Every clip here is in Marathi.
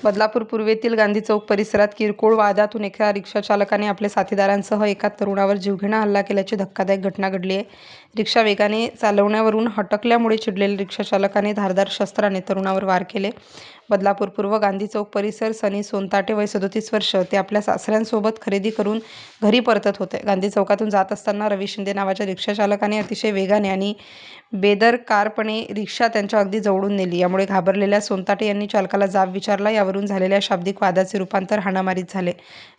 बदलापूर पूर्वेतील गांधी चौक परिसरात किरकोळ वादातून एका रिक्षाचालकाने आपल्या साथीदारांसह एका तरुणावर जीवघेणा हल्ला केल्याची धक्कादायक घटना घडली आहे. रिक्षा वेगाने चालवण्यावरून हटकल्यामुळे चिडलेल्या रिक्षाचालकाने धारदार शस्त्राने तरुणावर वार केले. बदलापूर पूर्व गांधी चौक परिसर. सनी सोनताटे वय 37 वर्ष. ते आपल्या सासऱ्यांसोबत खरेदी करून घरी परतत होते. गांधी चौकातून जात असताना रवी शिंदे नावाच्या रिक्षाचालकाने अतिशय वेगाने आणि बेदरकारपणे रिक्षा त्यांच्या अगदी जवळून नेली. यामुळे घाबरलेल्या सोनताटे यांनी चालकाला जाब विचारला. यावरून झालेल्या शाब्दिक वादाचे रूपांतर हाणामारीत झाले.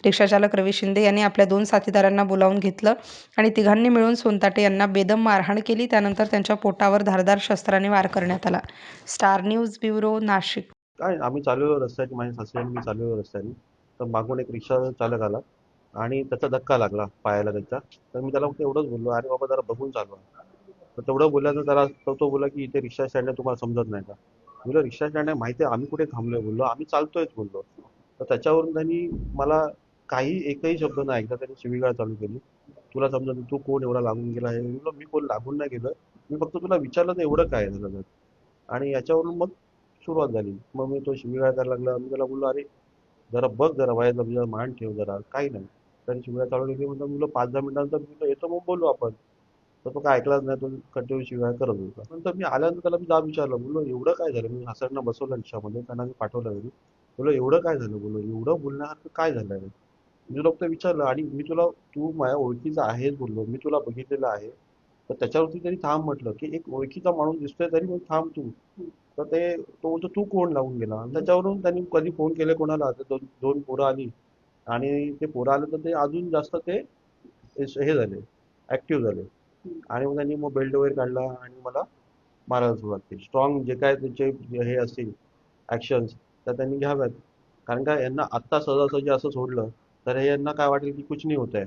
रिक्षाचालक रवी शिंदे यांनी आपल्या 2 साथीदारांना बोलावून घेतलं आणि तिघांनी मिळून सोनताटे यांना बेदम मारहाण केली. त्यानंतर त्यांच्या पोटावर धारदार शस्त्राने वार करण्यात आला. Star news bureau, Nashik. काय आम्ही चाललेलो रस्त्याने, माझ्या सासरी आणि मी चाललेलो रस्त्याने, तर मागून एक रिक्षा चालक आला आणि त्याचा धक्का लागला पायाला त्याच्या. तर मी त्याला फक्त एवढंच बोललो, अरे बाबा जरा बघून चालवा. तर तेवढं बोलल्यानंतर त्याला तो बोला की इथे रिक्षा स्टँड आहे, तुम्हाला समजत नाही का? बोललो रिक्षा स्टँड आहे माहिती आहे, आम्ही कुठे थांबलोय बोललो, आम्ही चालतोयच बोललो. तर त्याच्यावरून त्यांनी मला काही एकही शब्द न ऐकता त्यांनी शिवीगाळ चालू केली. तुला समजत नाही, तू कोण एवढा लागून गेला आहे? बोललो मी कोण लागून नाही गेलं, मी फक्त तुला विचारलं तर एवढं काय झालं तर. आणि याच्यावरून मग सुरुवात झाली. मग मी तो शिवीगाळ करायला लागला. मी त्याला बोललो, अरे जरा बघ, जरा वयाचा तुझा मान ठेव, जरा काही नाही. त्याने शिव्या चालू केली. म्हणतो मुलं 5-10 मिनिटांनंतर मी येतो, मग बोलू आपण. तर तो काय ऐकलाच नाही, तो कंटिन्यू शिवाय करत होता. नंतर मी आल्यानंतर त्याला मी जाब विचारलं, बोललो एवढं काय झालं? मी सासऱ्यांना बसवलं रिक्षामध्ये, त्यांना मी पाठवलं घरी. बोललो एवढं काय झालं? बोललो एवढं बोलण्यासारखं काय झालंय? मी फक्त विचारलं आणि मी तुला, तू माझ्या ओळखीचा आहेस बोललो, मी तुला बघितलेलं आहे. तर त्याच्यावरती तरी थांब म्हटलं, की एक ओळखीचा माणूस दिसतोय तरी मग थांब तू. तर तो बोलतो तू कोण लागून गेला. आणि त्याच्यावरून त्यांनी कधी फोन केले कोणाला, तर दोन दोन पोरं आली आणि ते पोरं आले तर ते अजून जास्त ते हे झाले, ऍक्टिव्ह झाले. आणि मग त्यांनी मग बेल्ट वगैरे काढला आणि मला मारायला सुरुवात केली. स्ट्रॉंग जे काय त्याचे हे असतील ऍक्शन्स, तर त्यांनी घ्याव्यात. कारण का यांना आत्ता सहजासहजी असं सोडलं तर हे यांना काय वाटेल की कुछ नाही होत आहे.